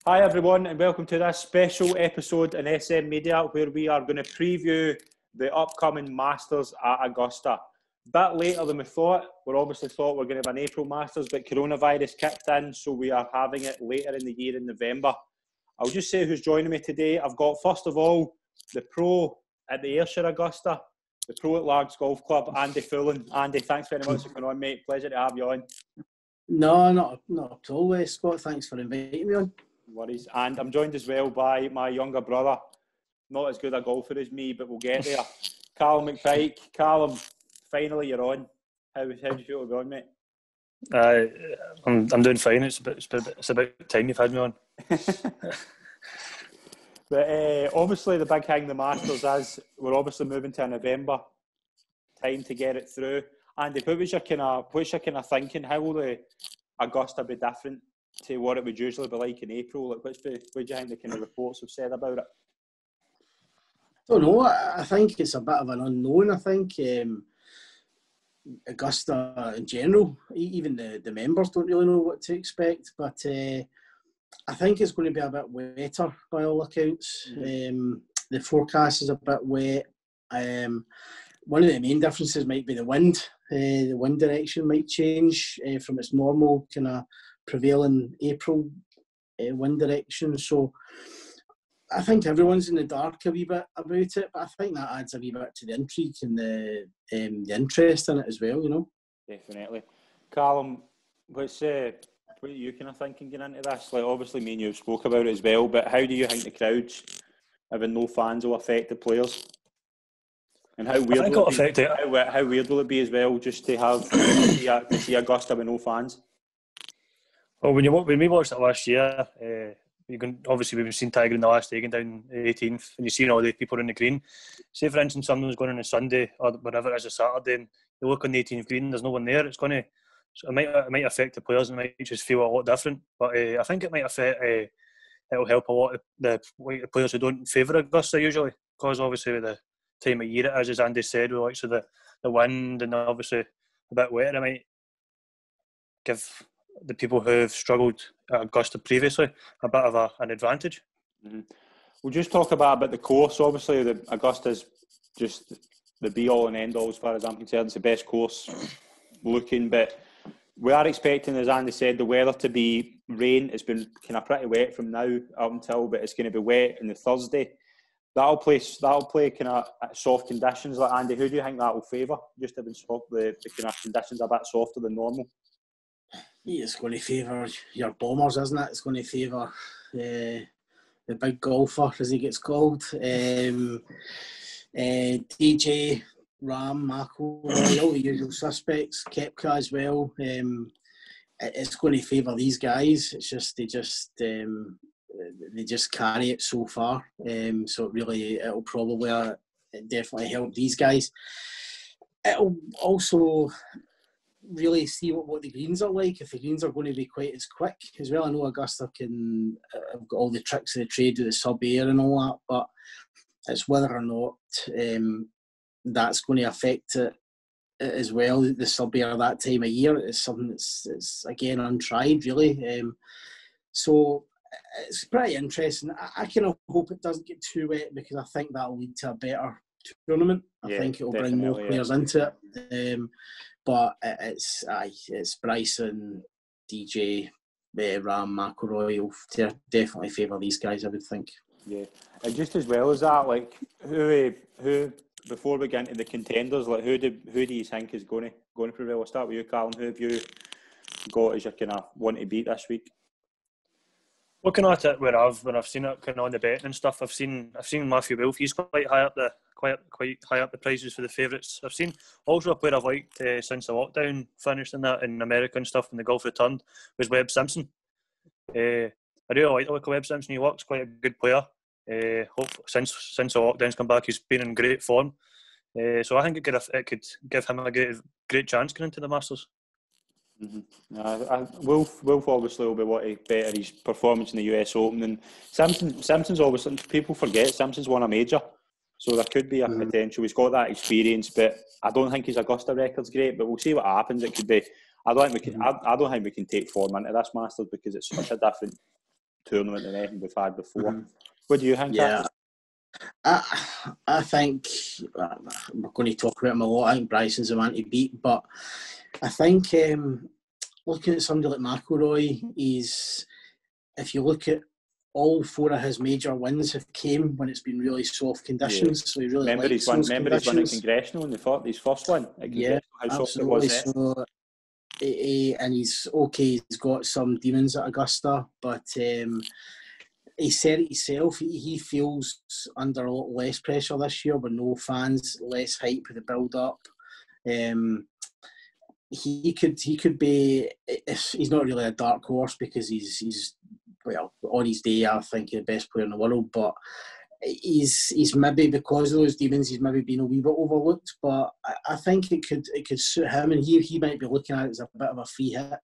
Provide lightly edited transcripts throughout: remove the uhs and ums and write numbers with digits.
Hi everyone and welcome to this special episode in SM Media where we are going to preview the upcoming Masters at Augusta. A bit later than we thought. We obviously thought we were going to have an April Masters, but coronavirus kicked in, so we are having it later in the year in November. I'll just say who's joining me today. I've got, first of all, the pro at the Ayrshire Augusta, the pro at Largs Golf Club, Andy Fullen. Andy, thanks very much for coming on, mate. Pleasure to have you on. No, not at all, Scott. Thanks for inviting me on. No worries. And I'm joined as well by my younger brother. Not as good a golfer as me, but we'll get there. Callum McPike. Callum, finally you're on. How do you feel to be on, mate? I'm doing fine. It's about time you've had me on. But obviously the big thing the Masters is we're obviously moving to November. Time to get it through. Andy, what's your kind of thinking? How will the Augusta be different to what it would usually be like in April? Like, what do you think the kind of reports have said about it? I don't know. I think it's a bit of an unknown. I think Augusta in general, even the members don't really know what to expect. But I think it's going to be a bit wetter by all accounts. The forecast is a bit wet. One of the main differences might be the wind. The wind direction might change from its normal kind of prevailing April wind direction. So I think everyone's in the dark a wee bit about it, but I think that adds a wee bit to the intrigue and the interest in it as well, you know. Definitely. Callum, what are you kind of thinking getting into this? Like, obviously me and you spoke about it as well, but how do you think the crowds having no fans will affect the players? And how weird will it be? How weird will it be as well just to have to see Augusta with no fans? Well, when we watched it last year, we've seen Tiger in the last Egan down the 18th, and you've seen all the people on the green. Say, for instance, someone's going on a Sunday or whatever it is a Saturday, and you look on the 18th green, there's no one there. It might affect the players and it might just feel a lot different. But I think it might affect. It'll help a lot of the players who don't favour Augusta usually, because obviously with the time of year it is, as Andy said, with like the wind and obviously a bit wetter, it might give the people who have struggled at Augusta previously a bit of an advantage. Mm-hmm. We'll just talk about the course. Obviously, the Augusta's just the be-all and end-all as far as I'm concerned. It's the best course looking, but we are expecting, as Andy said, the weather to be rain. It's been kind of pretty wet from now up until, but it's going to be wet on the Thursday. That'll play kind of soft conditions. Like, Andy, who do you think that will favour? Just having the kind of conditions a bit softer than normal. Yeah, it's going to favour your bombers, isn't it? It's going to favour the big golfer, as he gets called. DJ, Ram, McIlroy, all the usual suspects, Koepka as well. It's going to favour these guys. It's just they just carry it so far. So it'll probably definitely help these guys. It'll also really see what the greens are like, if the greens are going to be quite as quick as well. I know Augusta have got all the tricks of the trade with the sub-air and all that, but it's whether or not that's going to affect it as well. The sub-air that time of year is something that's again untried really. So it's pretty interesting. I kind of hope it doesn't get too wet because I think that will lead to a better tournament. I think it will bring more players into it. But it's Bryson, DJ, Ram, McIlroy will definitely favour these guys, I would think. Yeah, and just as well as that, like who before we get into the contenders, like who do you think is going to prevail? I'll start with you, Callum. Who have you got as your kind of one to beat this week? Looking at it when I've seen it kind of on the betting and stuff, I've seen Matthew Wolff. He's quite high up the prices for the favourites. I've seen also a player I've liked since the lockdown finished in America and stuff when the golf returned was Webb Simpson. I really like the look of Webb Simpson. He looks quite a good player. Since the lockdown's come back, he's been in great form. So I think it could give him a great chance going into the Masters. Mm-hmm. Wolf obviously will be wanting to better his performance in the US Open, and Simpson's obviously, people forget Simpson's won a major, so there could be a potential. He's got that experience, but I don't think his Augusta record's great. But we'll see what happens. It could be. I don't think we can take form into this Masters because it's such a tournament than anything we've had before. What do you think? Yeah, I think we're going to talk about him a lot. I think Bryson's a man to beat, but I think looking at somebody like McIlroy, if you look at all 4 of his major wins have came when it's been really soft conditions. Yeah. So he really likes those conditions. Remember he's won at Congressional in his first one. Yeah, absolutely. So, and he's got some demons at Augusta, but he said it himself. He feels under a lot less pressure this year with no fans, less hype with the build up. He could be. He's not really a dark horse because he's well, on his day, I think he's the best player in the world, but he's maybe, because of those demons, he's maybe been a wee bit overlooked. But I think it could suit him, and he might be looking at it as a bit of a free hit,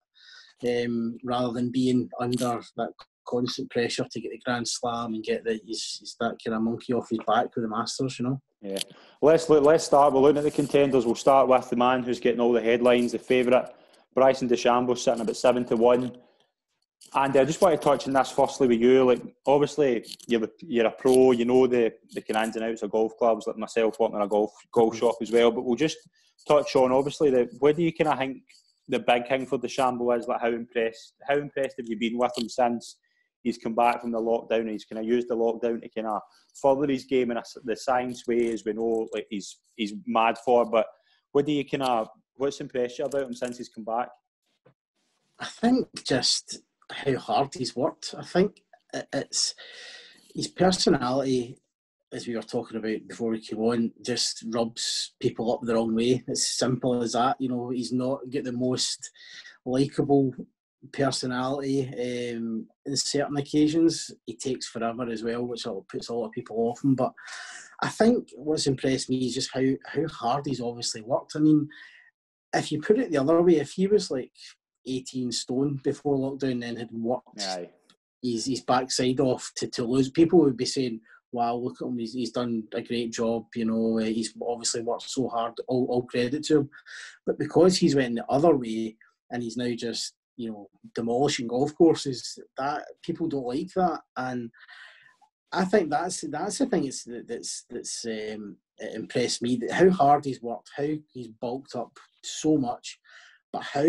rather than being under that constant pressure to get the Grand Slam and get he's that kind of monkey off his back with the Masters, you know. Yeah, let's start. We're looking at the contenders. We'll start with the man who's getting all the headlines, the favourite, Bryson DeChambeau, sitting about 7-1. And I just want to touch on this firstly with you. Like, obviously, you're a pro. You know the kind of ins and outs of golf clubs. Like myself, working in a golf shop as well. But we'll just touch on, obviously, what do you kind of think the big thing for DeChambeau is? Like, how impressed have you been with him since he's come back from the lockdown, and he's kind of used the lockdown to kind of further his game in the science way, as we know, like he's mad for. But what's impressed you about him since he's come back? I think just how hard he's worked. I think it's his personality, as we were talking about before we came on, just rubs people up the wrong way. It's simple as that. You know, he's not got the most likeable personality. In certain occasions, he takes forever as well, which puts a lot of people off him. But I think what's impressed me is just how hard he's obviously worked. I mean, if you put it the other way, if he was like 18 stone before lockdown, then had worked his backside off to lose, people would be saying, wow, look at him, he's done a great job, you know, he's obviously worked so hard, all credit to him. But because he's went the other way and he's now just, you know, demolishing golf courses, that people don't like that. And I think that's the thing that's impressed me, that how hard he's worked, how he's bulked up so much, but how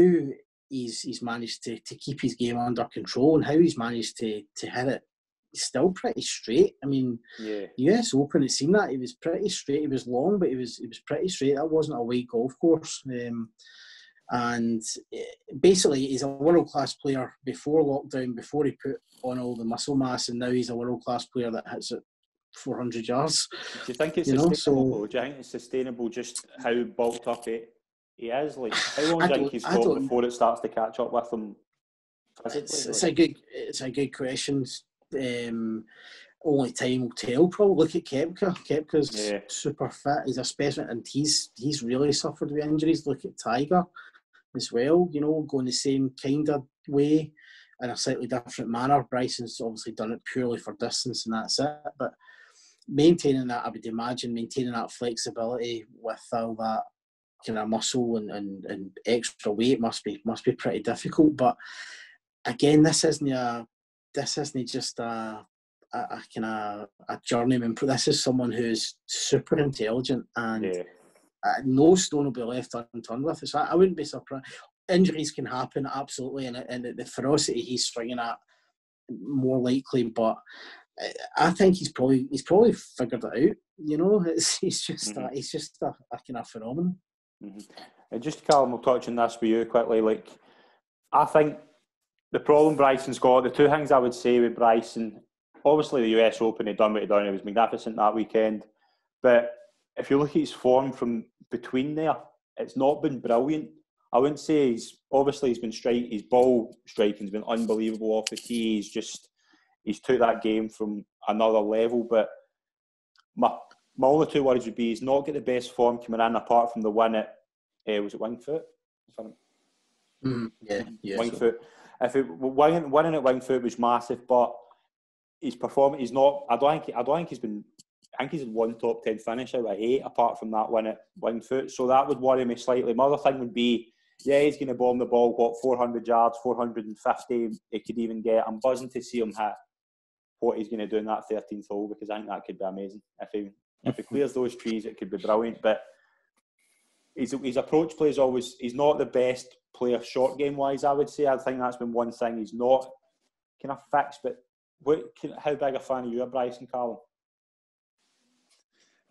he's managed to keep his game under control, and how he's managed to hit it still pretty straight. I mean, US Open, it seemed that it was pretty straight. It was long, but it was pretty straight. That wasn't a wide golf course. And basically, he's a world-class player before lockdown, before he put on all the muscle mass, and now he's a world-class player that hits it 400 yards. Do you think it's sustainable? Do you think it's sustainable just how bulked up he is? Like, how long do you think he's got before it starts to catch up with him? It's a good question. Only time will tell. Probably look at Koepka. Koepka's super fit. He's a specimen, and he's really suffered with injuries. Look at Tiger as well. You know, going the same kind of way in a slightly different manner. Bryson's obviously done it purely for distance, and that's it. But maintaining that, I would imagine, maintaining that flexibility with all that kind of muscle and extra weight must be pretty difficult. But again, this isn't just a kind of a journeyman. This is someone who's super intelligent, and no stone will be left unturned with it. So I wouldn't be surprised. Injuries can happen, absolutely, and the ferocity he's swinging at, more likely. But I think he's probably figured it out. You know, he's just a kind of phenomenon. Mm-hmm. And just Callum, we'll touch on this with you quickly. Like, I think the problem Bryson's got, the two things I would say with Bryson, obviously the US Open, he'd done what he'd done, it was magnificent that weekend. But if you look at his form from between there, it's not been brilliant. I wouldn't say his ball striking's been unbelievable off the tee. He's took that game from another level. But my only two worries would be he's not got the best form coming in, apart from the win at was it Winged Foot? Winged Foot. Winning at Winged Foot was massive, but his performance, he's not. I think he's had one top 10 finish out of 8, apart from that win at Winged Foot. So that would worry me slightly. My other thing would be yeah, he's going to bomb the ball, 400 yards, 450, he could even get. I'm buzzing to see him hit what he's going to do in that 13th hole, because I think that could be amazing. If he clears those trees, it could be brilliant. But his approach play is always, he's not the best player short game wise, I would say. I think that's been one thing he's not kind of fixed. But how big a fan are you of Bryson, Callum?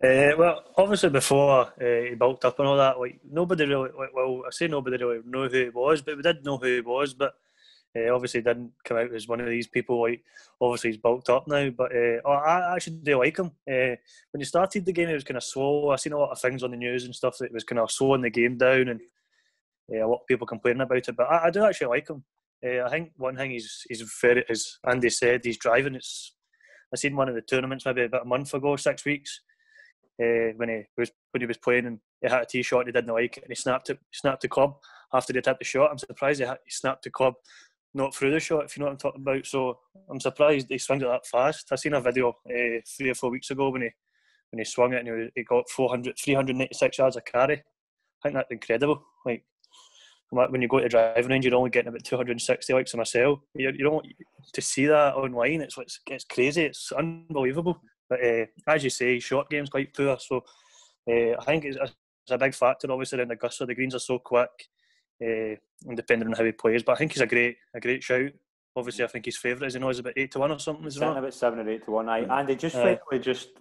Well, obviously before he bulked up and all that, like nobody really, well, I say nobody really knew who he was, but we did know who he was. But obviously didn't come out as one of these people. Like, obviously he's bulked up now, but I actually do like him. When he started the game, he was kind of slow. I seen a lot of things on the news and stuff that was kind of slowing the game down, and a lot of people complaining about it. But I do actually like him. I think one thing he's very, as Andy said, he's driving. I seen one of the tournaments maybe about a month ago, 6 weeks. When he was playing and he had a tee shot and he didn't like it, and he snapped the club after he hit the shot. I'm surprised he snapped the club not through the shot, if you know what I'm talking about. So I'm surprised he swings it that fast. I seen a video 3 or 4 weeks ago when he swung it and he got 386 yards of carry. I think that's incredible. Like, when you go to the driving range, you're only getting about 260 likes on myself. You don't, to see that online, it's crazy. It's unbelievable. But as you say, short game's quite poor. So I think it's a big factor, obviously, around Augusta. The greens are so quick, and depending on how he plays. But I think he's a great shout. Obviously, I think his favourite is about 8-1 or something. Sitting about 7 or 8-1. And they just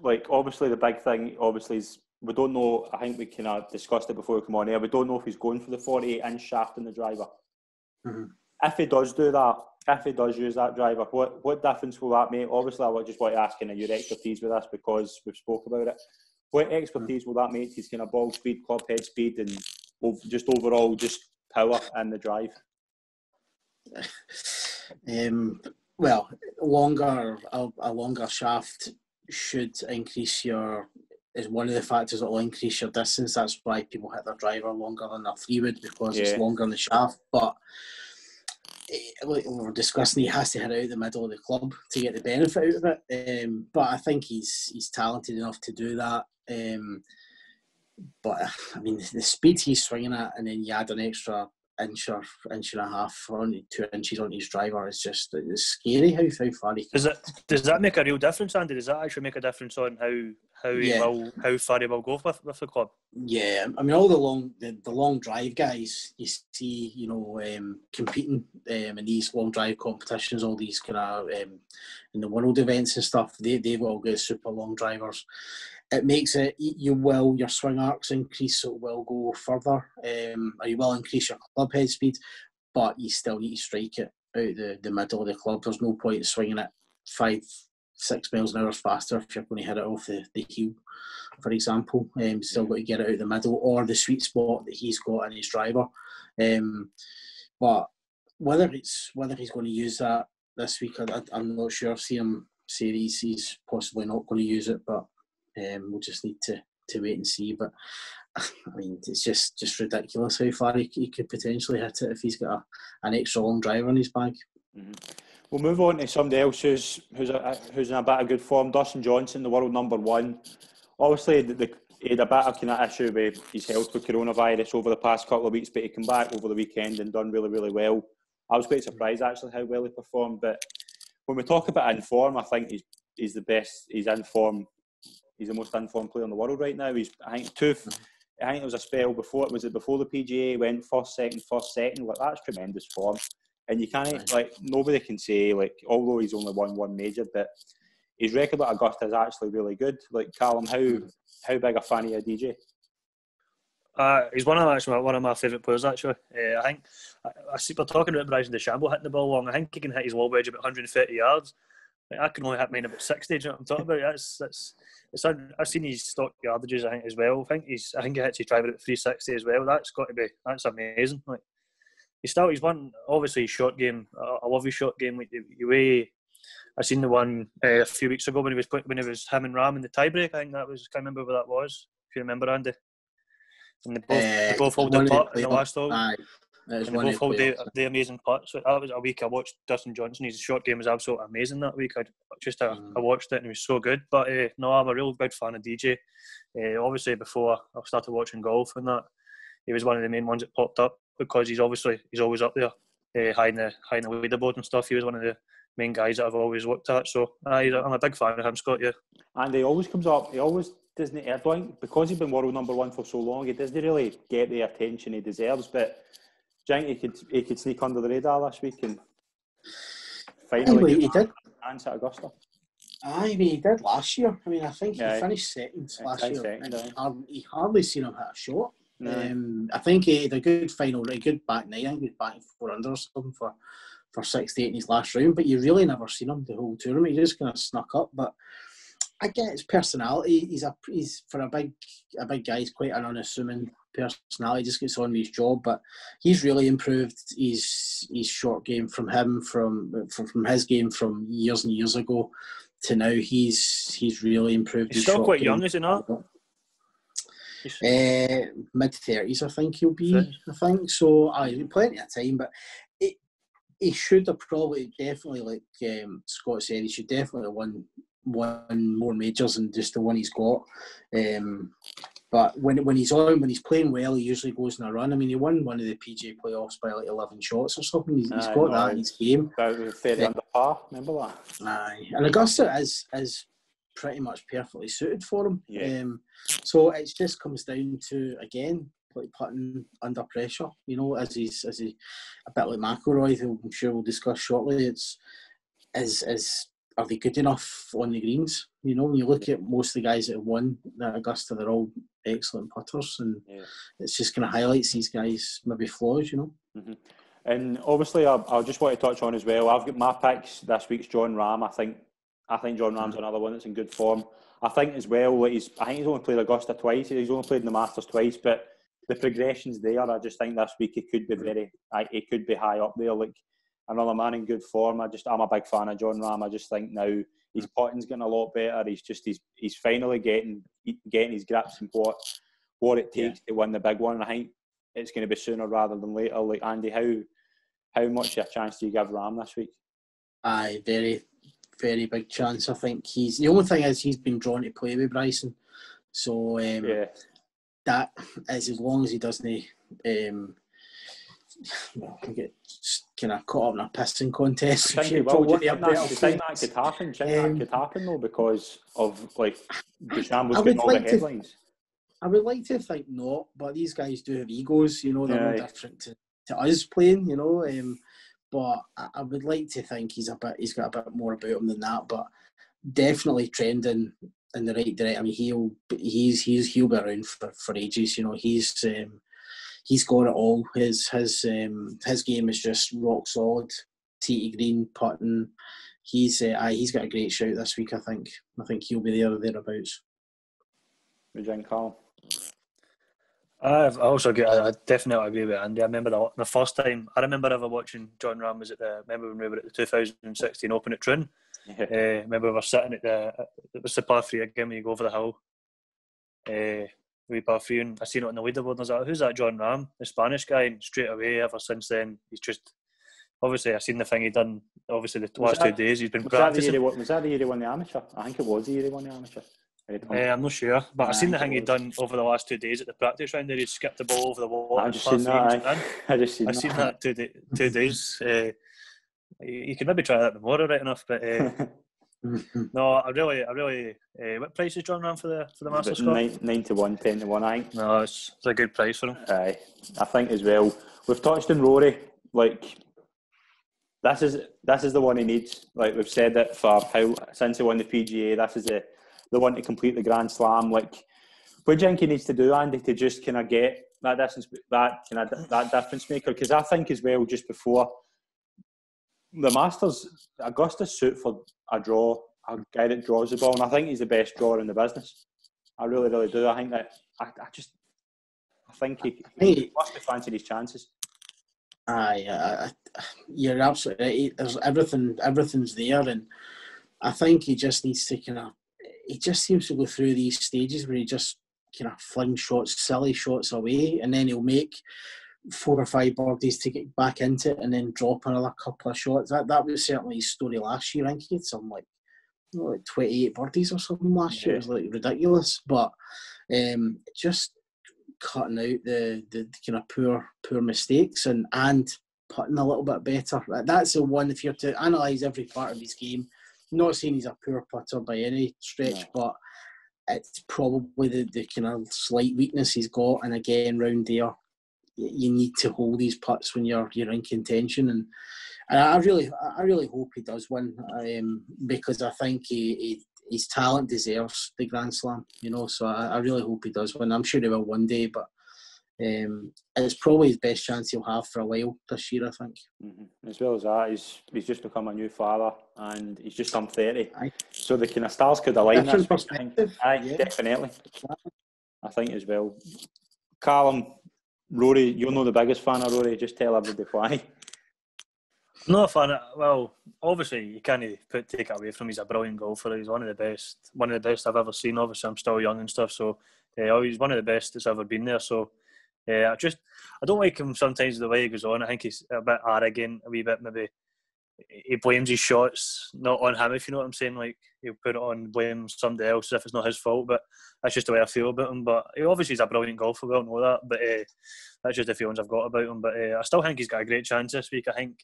like, obviously the big thing obviously is, we don't know. I think we kind of discussed it before we come on air. We don't know if he's going for the 48-inch shaft in the driver. Mm-hmm. If he does do that, if he does use that driver, what difference will that make? Obviously, I just want to ask your expertise with this, because we've spoke about it. What expertise will that make to his kind of ball speed, club head speed, and just overall just power in the drive? Well, a longer shaft should increase is one of the factors that will increase your distance. That's why people hit their driver longer than their 3-wood, because it's longer in the shaft. But like we were discussing, he has to hit it out the middle of the club to get the benefit out of it. But I think he's talented enough to do that. But I mean, the speed he's swinging at, and then you add an extra inch and a half, or 2 inches on his driver, it's scary how far he can. Does that make a real difference, Andy? Does that actually make a difference on how far he will go with the club? Yeah, I mean, all the long drive guys you see, competing in these long drive competitions, all these kind of in the world events and stuff, they've all got super long drivers. It makes it, your swing arcs increase, so it will go further, or you will increase your club head speed, but you still need to strike it out the middle of the club. There's no point in swinging it 5-6 miles an hour faster if you're going to hit it off the heel, for example. Still got to get it out the middle, or the sweet spot that he's got in his driver. But whether he's going to use that this week, I'm not sure. I've seen him say he's possibly not going to use it, but we'll just need to wait and see. But I mean, it's just ridiculous how far he could potentially hit it if he's got an extra long driver in his bag. Mm-hmm. We'll move on to somebody else who's in a bit of good form. Dustin Johnson, the world number one. Obviously, he had a bit of kind of issue with his health with coronavirus over the past couple of weeks, but he came back over the weekend and done really, really well. I was quite surprised actually how well he performed. But when we talk about in form, I think he's the best. He's in form. He's the most informed player in the world right now. I think there was a spell before the PGA went first, second. Like, that's tremendous form, and you can't, like, nobody can say, like, although he's only won one major, but his record at Augusta is actually really good. Like, Callum, how big a fan are you, DJ? He's one of my favourite players actually. I think I see we're talking about Bryson DeChambeau hitting the ball long. I think he can hit his low wedge about 130 yards. Like, I can only hit mine about 60. Do you know what I'm talking about? I've seen his stock yardages, I think, as well. I think he hits his driver at 360 as well. That's amazing. Like, he's won, obviously, his short game. I love his short game. Like, the way I seen the one a few weeks ago when it was him and Ram in the tiebreak. I think that was, I can't remember what that was. If you remember, Andy. And they both hold the putt in the last hole. And they both hold the amazing putts. So that was a week I watched Dustin Johnson. His short game was absolutely amazing that week. I watched it and it was so good. But no, I'm a real big fan of DJ. Obviously, before I started watching golf and that, he was one of the main ones that popped up because he's always up there, high in the leaderboard and stuff. He was one of the main guys that I've always looked at. So I'm a big fan of him, Scott. Yeah. And he always comes up. He always doesn't. I don't, because he's been world number one for so long. He doesn't really get the attention he deserves. But do you think he could sneak under the radar this week and finally he did. Chance at Augusta? I mean, he did last year. I mean, I think he finished second last year. He hardly seen him hit a shot. No. I think he had a good final, a good back nine. I think he was batting 4 under or something for 68 in his last round. But you really never seen him the whole tournament. He just kind of snuck up. But I get his personality. He's for a big guy. He's quite an unassuming personality. Just gets on with his job. But he's really improved his short game from his game from years and years ago to now. He's really improved. He's still quite young, is he not? Mid-30s, I think he'll be. I think so. Plenty of time, but he should have probably definitely, like Scott said, he should definitely have won more majors than just the one he's got. But when he's playing well, he usually goes in a run. I mean, he won one of the PGA playoffs by like 11 shots or something. He's got that in his game. About 30 under par, remember that? Aye, and Augusta is pretty much perfectly suited for him. Yeah. So it just comes down to, again, like putting under pressure. You know, as he a bit like McIlroy, who I'm sure we'll discuss shortly. Are they good enough on the greens? You know, when you look at most of the guys that have won at Augusta, they're all excellent putters, and it's just kind of highlights these guys' maybe flaws, you know. Mm-hmm. And obviously, I just want to touch on as well. I've got my picks this week's Jon Rahm. I think Jon Rahm's another one that's in good form. I think as well, he's only played Augusta twice. He's only played in the Masters twice, but the progression's there. I just think this week he could be high up there. Like another man in good form. I'm a big fan of Jon Rahm. I just think now his putting's getting a lot better. He's finally getting his grips and what it takes to win the big one. And I think it's going to be sooner rather than later. Like Andy, how much of a chance do you give Rahm this week? Aye, very, very big chance. I think the only thing is he's been drawn to play with Bryson. So that is, as long as he doesn't get kind of caught up in a pissing contest. Do you think that could happen? Do you think that could happen though, because of like DeChambeau's getting all the headlines? I would like to think not, but these guys do have egos. You know, they're no different to us playing. You know, but I would like to think he's got a bit more about him than that. But definitely trending in the right direction. I mean, he'll be around for ages. You know, he's got it all. His game is just rock solid. Tee to green, putting. He's got a great shout this week. I think he'll be there or thereabouts. What do you think, Callum? I definitely agree with Andy. I remember the first time I remember ever watching Jon Rahm was remember when we were at the 2016 Open at Troon. Yeah. Remember we were sitting it was the par 3 again when you go over the hill. We par 3 and I seen it on the leaderboard and I was like, who's that Jon Rahm? The Spanish guy, and straight away ever since then he's just obviously I seen the thing he done obviously the last 2 days he's been practicing. Was that the year he won the amateur? I think it was the year he won the amateur. I'm not sure, but I've seen the thing he'd done over the last 2 days at the practice round there. He'd skipped the ball over the wall. I've just seen that. I've seen that 2 days. You could maybe try that tomorrow, right enough. But no, I really. What price is Jon Rahm for the Masters? 9 to 1, 10 to 1. I think. No, it's a good price for him. Aye, I think as well. We've touched on Rory. Like this is the one he needs. Like we've said it since he won the PGA. This is the one to complete the Grand Slam. Like, what do you think he needs to do, Andy, to just kind of get that distance, that difference maker? Because I think as well, just before the Masters, Augusta's suit for a guy that draws the ball, and I think he's the best drawer in the business. I really, really do. I think that I think he must be fancying his chances. Aye, you're absolutely right. There's everything's there, and I think he just needs to he just seems to go through these stages where he just kind of flings silly shots away, and then he'll make 4 or 5 birdies to get back into it and then drop another couple of shots. That was certainly his story last year. I think he had something like 28 birdies or something last year. It was like ridiculous. But just cutting out the kind of poor mistakes and putting a little bit better. That's the one, if you're to analyse every part of his game, not saying he's a poor putter by any stretch, but it's probably the kind of slight weakness he's got. And again, round there, you need to hold these putts when you're in contention. And I really hope he does win, because I think his talent deserves the Grand Slam, so I really hope he does win. I'm sure he will one day, but it's probably his best chance he'll have for a while this year, I think. Mm-hmm. As well as that, he's just become a new father and he's just turned 30. So the kind of stars could align this week. Definitely. I think as well. Callum, Rory, you're not the biggest fan of Rory, just tell everybody why. I'm not a fan of, well, obviously you can't take it away from him. He's a brilliant golfer. He's one of the best I've ever seen. Obviously I'm still young and stuff, so he's one of the best that's ever been there. So I don't like him sometimes the way he goes on. I think he's a bit arrogant, a wee bit maybe. He blames his shots not on him, if you know what I'm saying. Like, he'll put it on, blame somebody else if it's not his fault. But that's just the way I feel about him. But obviously he's a brilliant golfer, we all know that. But that's just the feelings I've got about him. But I still think he's got a great chance this week. I think,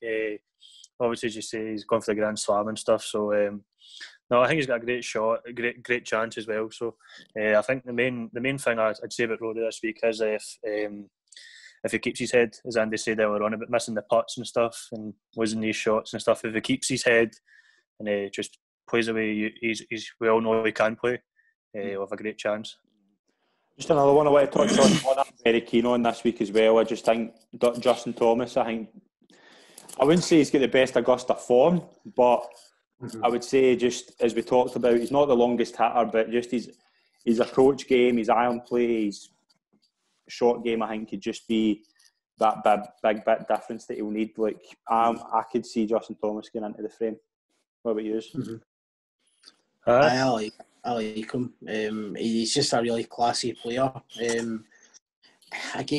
obviously, as you say, he's gone for the Grand Slam and stuff. So, no, I think he's got a great shot, a great chance as well. So, I think the main thing I'd say about Rory this week is if he keeps his head, as Andy said earlier on, about missing the putts and stuff and losing these shots and stuff, if he keeps his head and just plays the way we all know he can play, he'll have a great chance. Just another one I want to touch on, one I'm very keen on this week as well. I just think Justin Thomas, I wouldn't say he's got the best Augusta form, but I would say, just as we talked about, he's not the longest hitter, but just his approach game, his iron play, his short game, I think could just be that big bit difference that he'll need. Like, I could see Justin Thomas getting into the frame. What about you? I like him. He's just a really classy player. Again,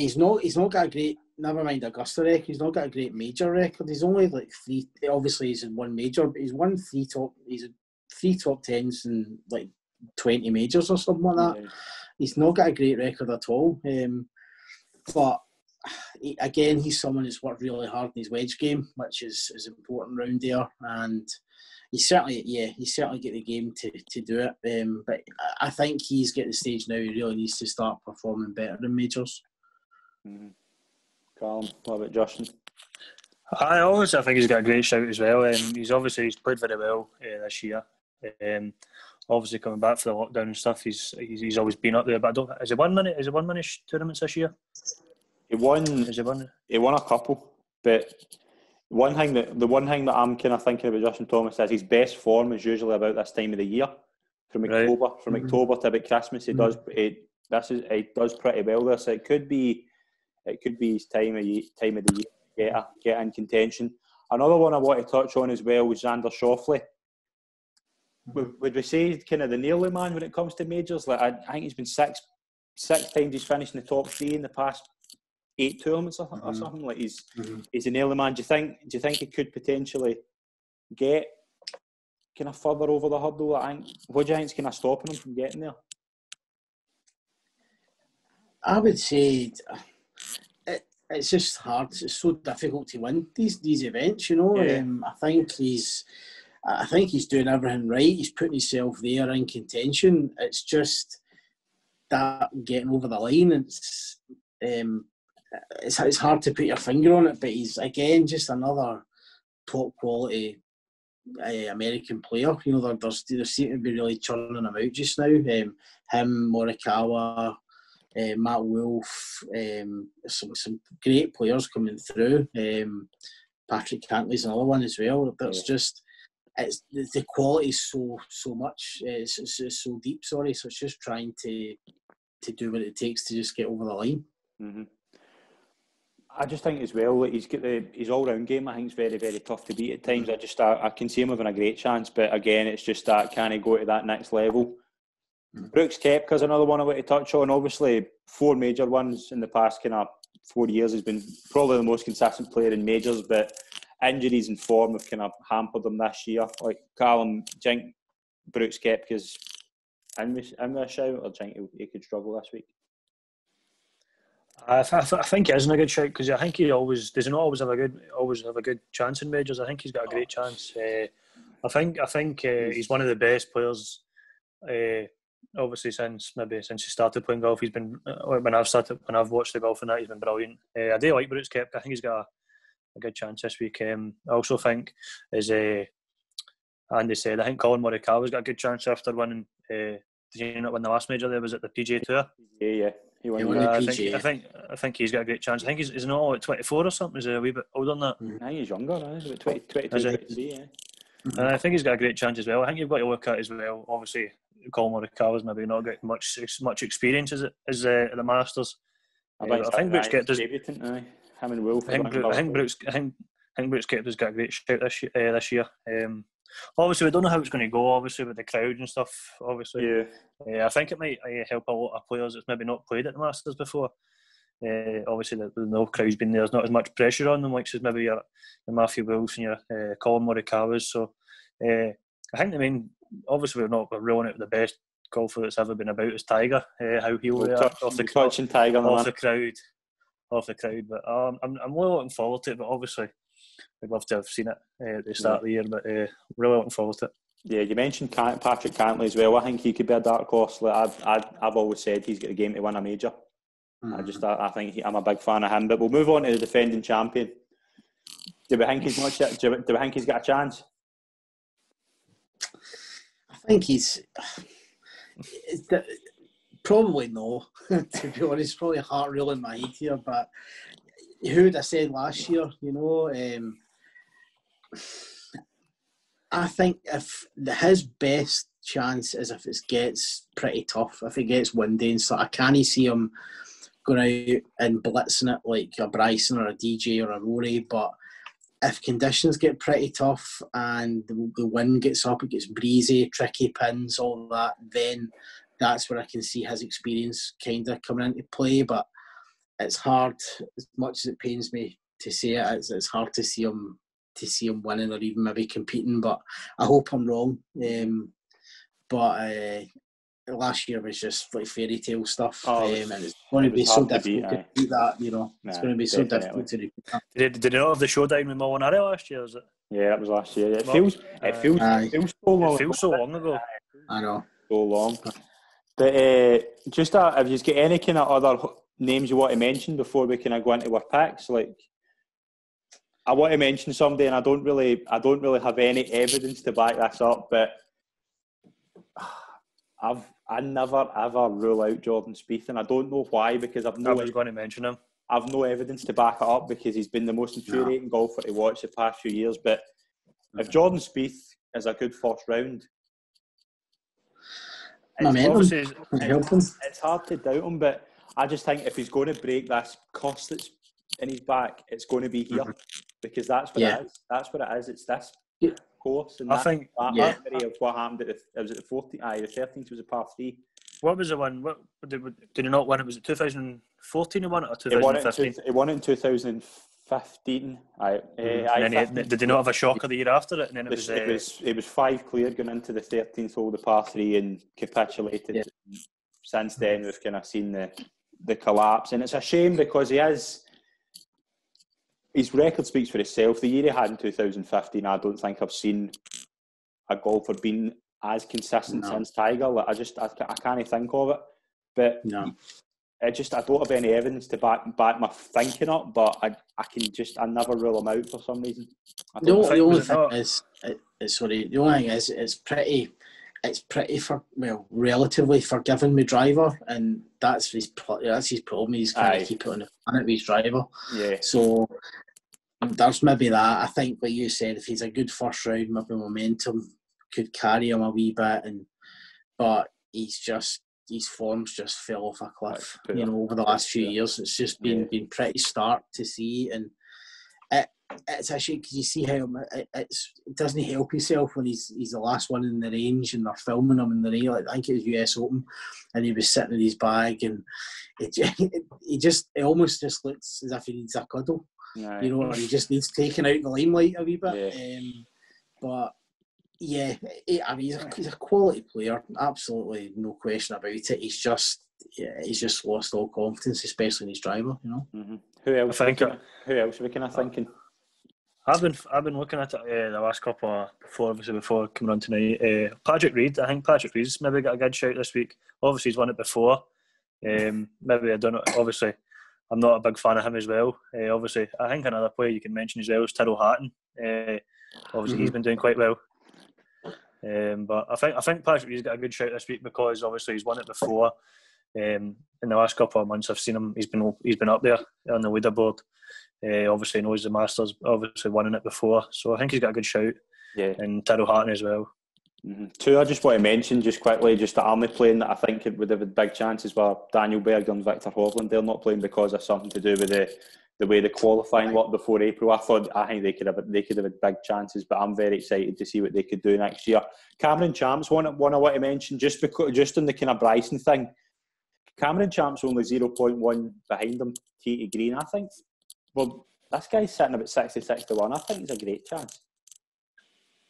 he's not got a great, never mind Augusta record, he's not got a great major record. He's only like three, obviously he's in one major, but he's won three top tens in like 20 majors or something like that. He's not got a great record at all. But again, he's someone who's worked really hard in his wedge game, which is important round there. And he's certainly get the game to do it. But I think he's getting the stage now. He really needs to start performing better in majors. Callum, what about Justin? I think he's got a great shout as well. He's played very well this year. Obviously coming back for the lockdown and stuff, he's always been up there. But has he won many tournaments this year? He won a couple. But the one thing that I'm kind of thinking about Justin Thomas is his best form is usually about this time of the year, from October to about Christmas. He does pretty well there. So it could be his time of the year get in contention. Another one I want to touch on as well was Xander Schauffele. Would we say kind of the nearly man when it comes to majors? Like, I think he's been six times he's finished in the top three in the past 8 tournaments or something. Like, he's a nearly man. Do you think he could potentially get kind of further over the hurdle? What do you think is kind of stopping him from getting there? I would say it's just hard. It's so difficult to win these events. I think he's doing everything right. He's putting himself there in contention. It's just that getting over the line. It's hard to put your finger on it, but he's again just another top quality American player. They seem to be really churning him out just now. Him, Morikawa, Matt Wolff, some great players coming through. Patrick Cantley's another one as well. That's just. The quality is so much. It's so deep. So it's just trying to do what it takes to just get over the line. I just think as well that he's got his all-round game. I think is very, very tough to beat at times. I can see him having a great chance, but again, it's just that can he go to that next level? Brooks Koepka's another one I want to touch on. Obviously, 4 major ones in the past kind of 4 years. He's been probably the most consistent player in majors, but injuries and form have kind of hampered him this year. Like, Callum, do you think Brooks Koepka's in with a shout, or do you think he could struggle this week? I think he isn't a good shout because I think he does he not always have a good chance in majors. I think he's got a great chance. I think he's one of the best players. Obviously, since he started playing golf, he's been when I've watched the golf and that, he's been brilliant. I do like Brooks Koepka. I think he's got a good chance this week. I also think, as Andy said, I think Colin Morikawa's got a good chance after winning. Did he not win the last major? There was at the PGA Tour. Yeah. He won the PGA. I think he's got a great chance. I think he's not at 24 or something. Is he a wee bit older than that? I think he's younger. He's about 22, 23. Yeah. And I think he's got a great chance as well. I think you've got to look at as well. Obviously, Colin Morikawa's maybe not got much experience as the Masters. I think Brooks Koepka's. Him and Wolf. I think Brooks Koepka's got a great shout this year. Obviously, we don't know how it's going to go. Obviously, with the crowd and stuff. Obviously, I think it might help a lot of players that's maybe not played at the Masters before. Obviously, with no crowd's been there, there's not as much pressure on them, like says maybe your Matthew Wills and your Colin Morikawa's. So, I think obviously we're ruling out the best golfer that's ever been about is Tiger. How he'll react off the crowd. But I'm really looking forward to it. But obviously, I'd love to have seen it at the start of the year. But really looking forward to it. Yeah, you mentioned Patrick Cantlay as well. I think he could be a dark horse. Like I've always said, he's got a game to win a major. I think I'm a big fan of him. But we'll move on to the defending champion. Do we think he's got a chance? I think he's probably no. To be honest, probably a heart real in my head here. But who would I said last year? I think if his best chance is if it gets pretty tough, if it gets windy and stuff. I can't see him going out and blitzing it like a Bryson or a DJ or a Rory. But if conditions get pretty tough and the wind gets up, it gets breezy, tricky pins, all that, then that's where I can see his experience kind of coming into play. But it's hard, as much as it pains me to say it, it's hard to see him winning or even maybe competing. But I hope I'm wrong. But last year was just like fairy tale stuff, and it's going to be so difficult to beat that. It's going to be so difficult to repeat that. Did they not have the showdown with Molinari last year? Was it? Yeah, that was last year. It feels so long. It feels so long ago. I know, so long. But just if you get any kind of other names you want to mention before we kind of go into our picks, like I want to mention somebody, and I don't really have any evidence to back this up, but I never ever rule out Jordan Spieth, and I don't know why, because I was going to mention him. I've no evidence to back it up because he's been the most infuriating golfer to watch the past few years. But if Jordan Spieth is a good first round, it's hard to doubt him. But I just think if he's going to break this curse that's in his back, it's going to be here because that's what it is. That's what it is. It's this course, and I think memory of what happened at the 14th. The 13th was a par 3. What was the one? What did he not win? It was it 2014 he won it or 2015? He won it in 2015. Did he not have a shocker the year after it? And then it was 5 clear going into the 13th hole, the par 3, and capitulated. Yeah. Since then, we've kind of seen the collapse, and it's a shame because his record speaks for itself. The year he had in 2015, I don't think I've seen a golfer being as consistent since Tiger. Like I can't think of it. But I don't have any evidence to back my thinking up. But I never rule him out for some reason. The only thing is, it's pretty relatively forgiving with driver, and that's his problem. He's trying to keep it on the planet with his driver. Yeah. So there's maybe that. I think, like you said, if he's a good first round, maybe momentum could carry him a wee bit, but his form's just fell off a cliff. Over the last few years, it's just been pretty stark to see, and it's actually because you see how it doesn't help himself when he's the last one in the range and they're filming him in the range. Like, I think it was US Open, and he was sitting in his bag, and it almost just looks as if he needs a cuddle. Or he just needs taking out the limelight a wee bit. But he's a quality player, absolutely no question about it. He's just he's just lost all confidence, especially in his driver. You know. Mm-hmm. Who else are we kind of thinking? I've been looking at it the last couple before coming on tonight. Patrick Reed, I think Patrick Reed's maybe got a good shout this week. Obviously, he's won it before. Maybe I don't know. Obviously, I'm not a big fan of him as well. Obviously, I think another player you can mention as well is Tyrrell Hatton. Obviously, he's been doing quite well. But I think Patrick Reed's got a good shout this week because obviously he's won it before. In the last couple of months, I've seen him. He's been up there on the leaderboard. Obviously knows the Masters. Obviously won it before, so I think he's got a good shout. Yeah, and Tyrrell Hatton as well. Mm-hmm. Two, I just want to mention just quickly, just the Army playing that I think would have had big chances were Daniel Berger and Victor Hovland. They're not playing because of something to do with the way the qualifying worked before April. I think they could have had big chances, but I'm very excited to see what they could do next year. Cameron Champs, one I want to mention just in the kind of Bryson thing. Cameron Champs only 0.1 behind him, tee to green, I think. Well, this guy's sitting about 66 to 1. I think he's a great chance.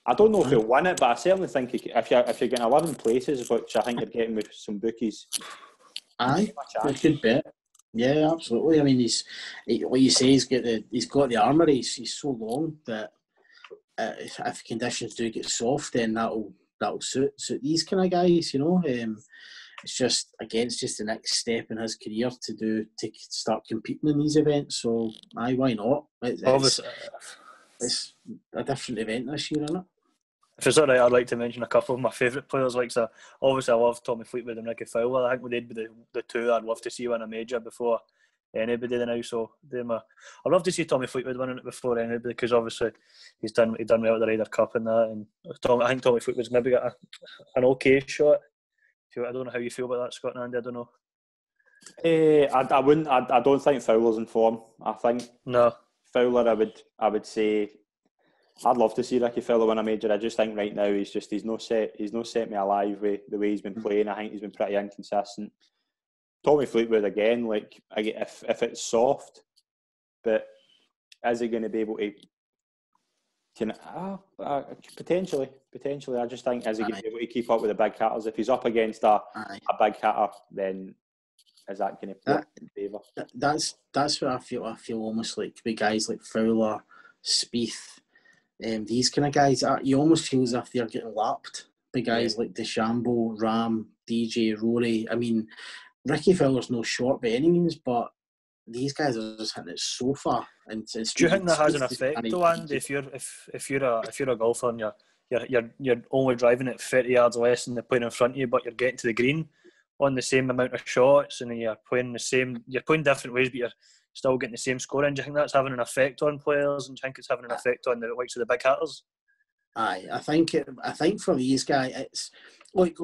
I don't know if he'll win it, but I certainly think if you're getting 11 places, which I think you're getting with some bookies, aye, a good bet. Yeah, absolutely. I mean, like you say, he's got the armour. He's so long that if conditions do get soft, then that'll suit these kind of guys. You know, it's just the next step in his career to start competing in these events. So, aye, why not? It's a different event this year, isn't it? If it's alright, I'd like to mention a couple of my favourite players. Obviously, I love Tommy Fleetwood and Ricky Fowler. I think they'd be the two I'd love to see win a major before anybody now. So I'd love to see Tommy Fleetwood winning it before anybody because obviously he's done well at the Ryder Cup and that. And I think Tommy Fleetwood's maybe got an okay shot. I don't know how you feel about that, Scott and Andy. I don't know. I wouldn't. I don't think Fowler's in form. I think Fowler. I would say. I'd love to see Ricky Fowler win a major. I just think right now he's no set me alive with the way he's been playing. I think he's been pretty inconsistent. Tommy Fleetwood again, like if it's soft, but is he going to be able to? Potentially. I just think is he going to be able to keep up with the big hitters? If he's up against a big hitter, then is that going to play in favour? That's what I feel. I feel almost like with guys like Fowler, Spieth. These kind of guys, you almost feel as if they're getting lapped by guys like DeChambeau, Rahm, DJ, Rory. I mean, Ricky Fowler's no short by any means, but these guys are just hitting it so far. And do you think that has an effect, though, Andy? If you're a golfer and you're only driving it 30 yards less than the player in front of you, but you're getting to the green on the same amount of shots, and you're playing different ways, but you're still getting the same scoring. Do you think that's having an effect on players, and do you think it's having an effect on the likes of the big hitters? Aye, I think for these guys, it's like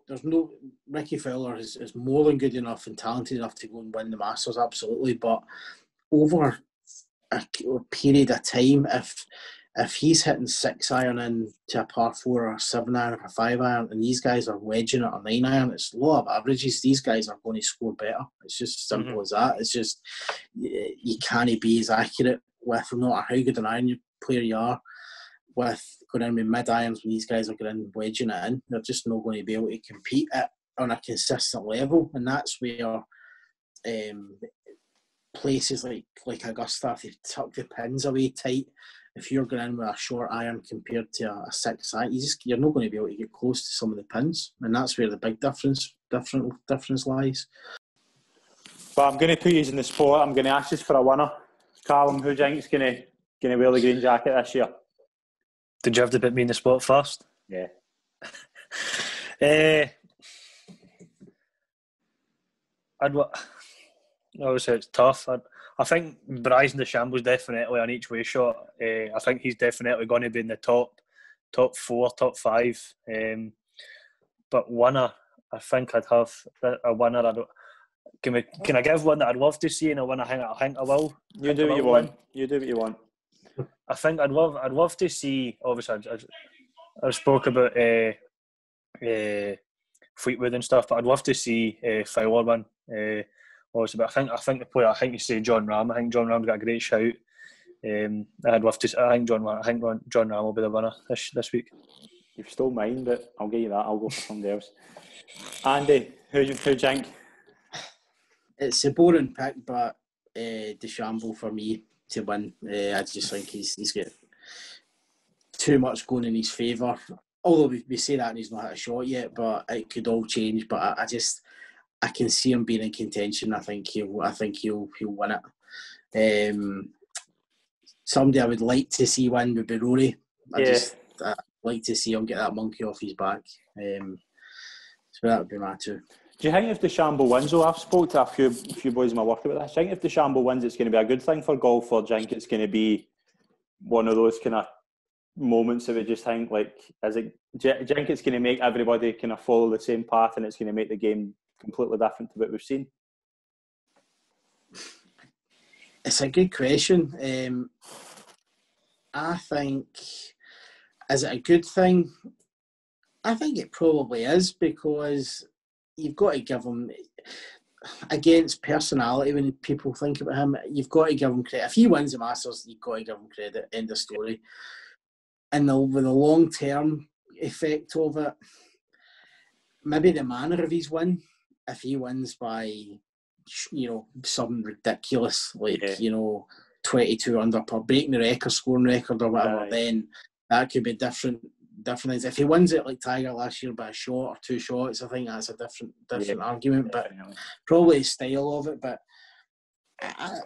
there's no Ricky Fowler is more than good enough and talented enough to go and win the Masters, absolutely. But over a period of time, if he's hitting 6-iron into a par 4 or a 7-iron or a 5-iron, and these guys are wedging it or 9-iron, it's law of averages. These guys are going to score better. It's just simple as that. It's just you can't be as accurate with no matter how good an iron player you are with going in with mid-irons when these guys are going in wedging it in. They're just not going to be able to compete on a consistent level, and that's where places like Augusta, if they tuck the pins away tight, if you're going in with a short iron compared to a 6-iron, you're not going to be able to get close to some of the pins, and that's where the big difference lies. But I'm going to put you in the spot. I'm going to ask you for a winner. Callum, who do you think is going to wear the green jacket this year? Did you have to put me in the spot first? Yeah. Obviously it's tough. I think Bryson DeChambeau's definitely an each way shot. I think he's definitely going to be in the top 4, top 5. But winner, I think I'd have a winner. Can I give one that I'd love to see and a winner I think I will? You do what you want. I think I'd love to see. Obviously, I spoke about Fleetwood and stuff, but I'd love to see Fowler win. Obviously, but I think the player. I think you say John Rahm. I think John Rahm's got a great shout. I'd love to. I think John Rahm will be the winner this week. You've stole mine, but I'll give you that. I'll go for somebody else. Andy, Who do you think? It's a boring pick, but DeChambeau for me to win. I just think he's got too much going in his favour. Although we say that and he's not hit a shot yet, but it could all change. But I can see him being in contention. I think he'll win it. Somebody I would like to see win would be Rory. I'd like to see him get that monkey off his back. So that would be my two. Do you think if DeChambeau wins, though, I've spoke to a few boys in my work about this, do you think if DeChambeau wins, it's going to be a good thing for golf, or do you think it's going to be one of those kind of moments that we just think, like, do you think it's going to make everybody kind of follow the same path and it's going to make the game completely different to what we've seen? It's a good question. I think, is it a good thing? I think it probably is, because you've got to give him, against personality, when people think about him, you've got to give him credit. If he wins the Masters, you've got to give him credit. End of story. And with the long-term effect of it, maybe the manner of his win, if he wins by, something ridiculous, like, 22 under par, breaking the record, scoring record or whatever, then that could be different things. If he wins it like Tiger last year by a shot or two shots, I think that's a different argument, but probably the style of it. But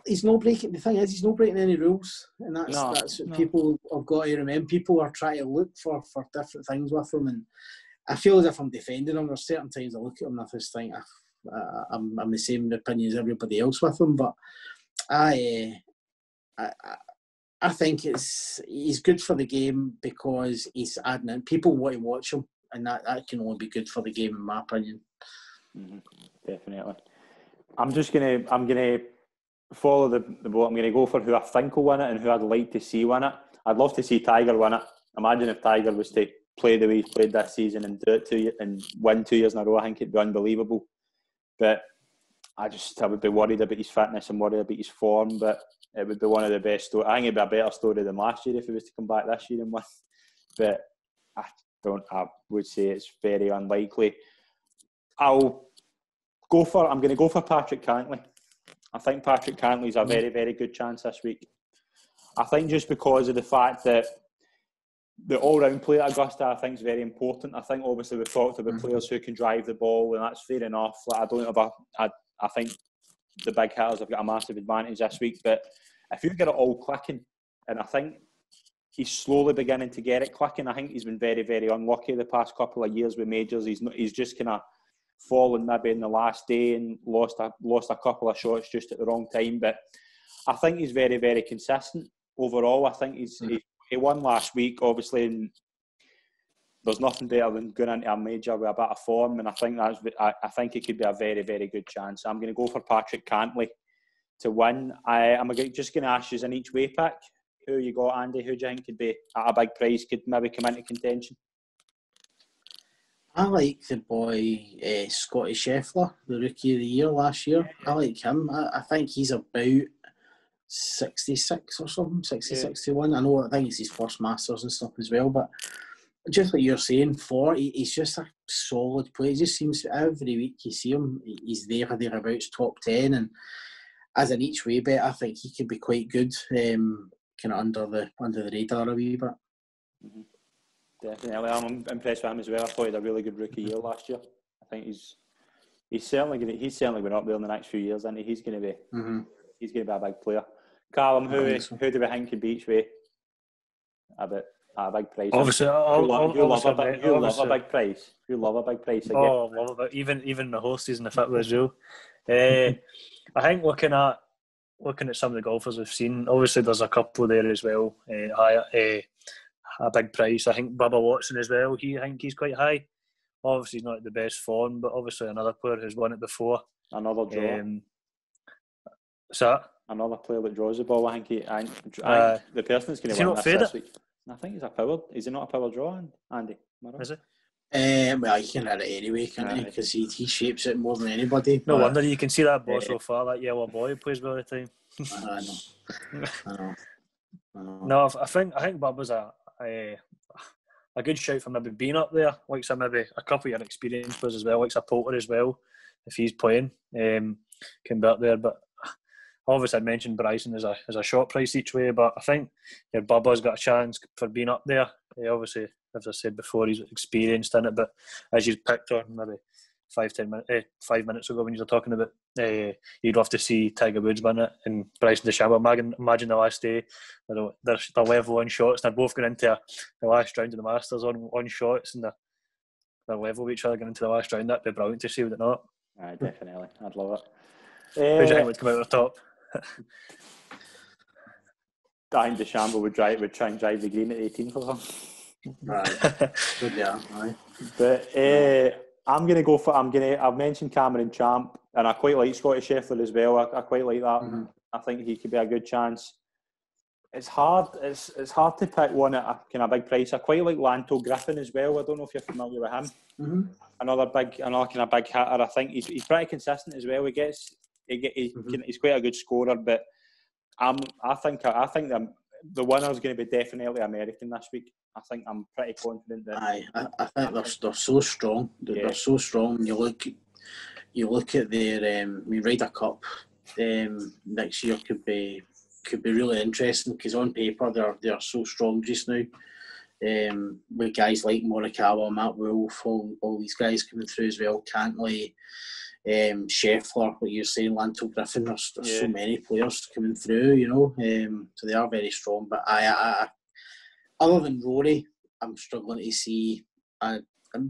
he's not breaking. The thing is, he's not breaking any rules, and that's what people have got to remember. People are trying to look for different things with him, and I feel as if I'm defending him. There's certain times I look at him and I just think I'm the same opinion as everybody else with him, but I think he's good for the game because he's adding in. People want to watch him, and that can only be good for the game, in my opinion. Mm-hmm. Definitely. I'm gonna follow the boat. I'm gonna go for who I think will win it and who I'd like to see win it. I'd love to see Tiger win it. Imagine if Tiger was to play the way he's played this season and do it and win 2 years in a row. I think it'd be unbelievable. But I would be worried about his fitness and worried about his form, but it would be one of the best stories. I think it'd be a better story than last year if he was to come back this year and win. But I would say it's very unlikely. I'm going to go for Patrick Cantlay. I think Patrick Cantlay's a very, very good chance this week. I think just because of the fact that the all-round play at Augusta, I think, is very important. I think obviously we've talked about players who can drive the ball, and that's fair enough. Like, I think the big hitters have got a massive advantage this week. But if you get it all clicking, and I think he's slowly beginning to get it clicking. I think he's been very, very unlucky the past couple of years with majors. He's just kind of fallen maybe in the last day and lost a couple of shots just at the wrong time. But I think he's very, very consistent overall. I think he won last week, obviously, and there's nothing better than going into a major with a bit of form, and I think it could be a very, very good chance. I'm going to go for Patrick Cantlay to win. I'm just going to ask you in each way pick who you got, Andy. Who do you think could be at a big price, could maybe come into contention? I like the boy Scotty Scheffler, the Rookie of the Year last year. I like him. I think he's about 66 or something, 61. I think it's his first Masters and stuff as well, but just like you're saying, he's just a solid player. He just seems every week you see him, he's thereabouts top 10, and as an each way bet, I think he could be quite good, kind of under the radar a wee bit. Mm-hmm. Definitely, I'm impressed with him as well. I thought he had a really good rookie year last year. I think he's certainly going up there in the next few years, and he's going to be he's going to be a big player. Callum, who do we think could be each way? A big price. Obviously, you love a big price. You love a big price. Oh, love it. Even the horses in the fit as well. I think looking at some of the golfers we've seen, obviously there's a couple there as well. A big price. I think Bubba Watson as well. I think he's quite high. Obviously, he's not at the best form, but obviously another player who's won it before. Another draw. So another player that draws the ball. I think the person that's going to win this week. I think he's a power. Is he not a power draw, Andy? Is it? Well, he can hit it anyway, can't he? Because he shapes it more than anybody. No wonder you can see that ball so far. That yellow boy plays well all the time. I know. No, I think Bubba's a good shout for maybe being up there. Like some maybe a couple of your experienced players as well, like a Poulter as well, if he's playing, can be up there. But obviously, I mentioned Bryson as a short price each way, but I think your Bubba's got a chance for being up there. Obviously, as I said before, he's experienced in it. But as you picked on maybe 5 minutes ago when you were talking about, you'd love to see Tiger Woods win it and Bryson DeChambeau. Imagine the last day, they're level on shots. And they're both going into the last round of the Masters on shots, and they're level with each other going into the last round. That'd be brilliant to see, would it not? Aye, definitely. I'd love it. Who do you think would come out on top? I think DeChambeau would try and drive the green at 18 for them. Right. Good, yeah. Aye. But I've mentioned Cameron Champ, and I quite like Scotty Scheffler as well. I quite like that. Mm-hmm. I think he could be a good chance. It's hard to pick one at a kind of big price. I quite like Lanto Griffin as well. I don't know if you're familiar with him. Mm-hmm. Another kind of big hitter. I think he's pretty consistent as well. He's quite a good scorer, but I think the winner's going to be definitely American this week. I think I'm pretty confident that. I think they're so strong. They're so strong. You look at their Ryder Cup next year could be really interesting, because on paper they're so strong just now. With guys like Morikawa, Matt Wolff, all these guys coming through as well, Cantley, Scheffler, what you're saying, Lanto Griffin. There's so many players coming through, so they are very strong. But I other than Rory, I'm struggling to see, and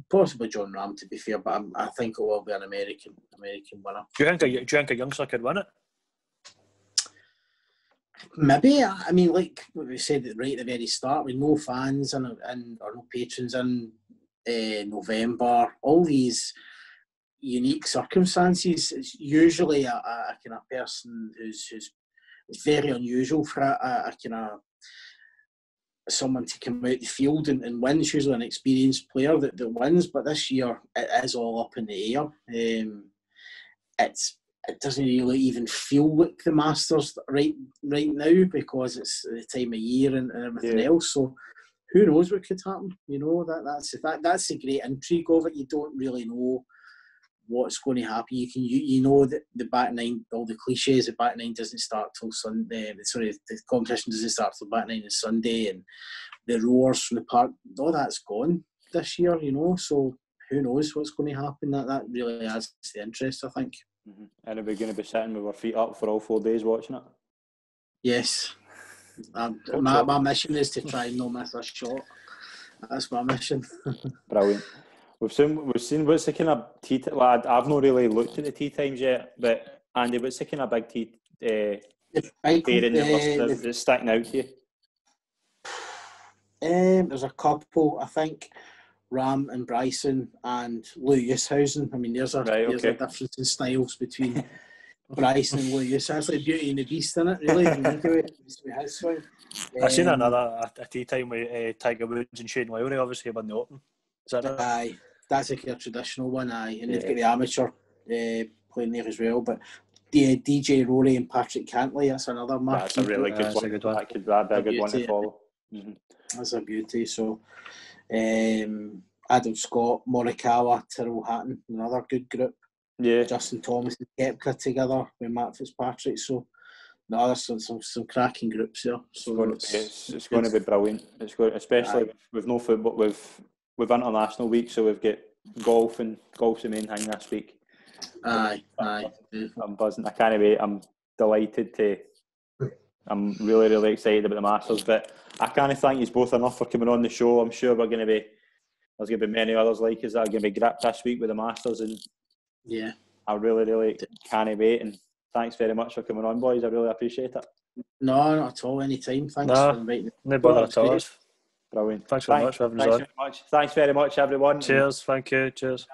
possibly John Ram, to be fair, but I think it will be an American winner. Do you think a youngster could win it? Maybe. I mean, like what we said right at the very start, with no fans and or no patrons in November, all these unique circumstances, it's usually a kind of person who's it's very unusual for a kind of someone to come out the field and win. It's usually an experienced player that wins, but this year it is all up in the air. It doesn't really even feel like the Masters right now, because it's the time of year and everything else. So who knows what could happen? That's the great intrigue of it. You don't really know what's going to happen. You know that the back nine, all the cliches, the back nine doesn't start till Sunday. The competition doesn't start till back nine on Sunday, and the roars from the park, all that's gone this year. So who knows what's going to happen? That really adds to the interest, I think. Mm-hmm. And are we going to be sitting with our feet up for all 4 days watching it? Yes. My mission is to try and not miss a shot. That's my mission. Brilliant. We've seen what's the kind of tea. I've not really looked at the tea times yet, but Andy, what's the kind of big tea pairing that's sticking out to you? There's a couple, I think. Ram and Bryson and Lewis Housen. I mean, there's a difference in styles between Bryson and Lewis. That's like Beauty and the Beast, isn't it? Really, I've seen a tea time with Tiger Woods and Shane Lowry, obviously, won the Open. Is that right? Aye, that's like a traditional one. Aye, and they've got the amateur playing there as well. But DJ Rory and Patrick Cantley, that's another match. That's a really good one. That could be a good one to follow. Mm-hmm. That's a beauty. So. Adam Scott, Morikawa, Tyrrell Hatton, another good group. Yeah. Justin Thomas and Koepka together with Matt Fitzpatrick. So, there's some cracking groups there. So it's going to be brilliant. It's going, especially with no football, with international week. So we've got golf, and golf's the main thing this week. Aye. I'm buzzing. I can't wait. I'm delighted to. I'm really, really excited about the Masters, but I can't thank you both enough for coming on the show. I'm sure there's going to be many others like us that are going to be gripped this week with the Masters, and I really, really can't wait. And thanks very much for coming on, boys. I really appreciate it. No, not at all. Anytime. Thanks for inviting me. No bother at all. Brilliant. Thanks very much for having us on. Thanks very much, everyone. Cheers. Thank you. Cheers.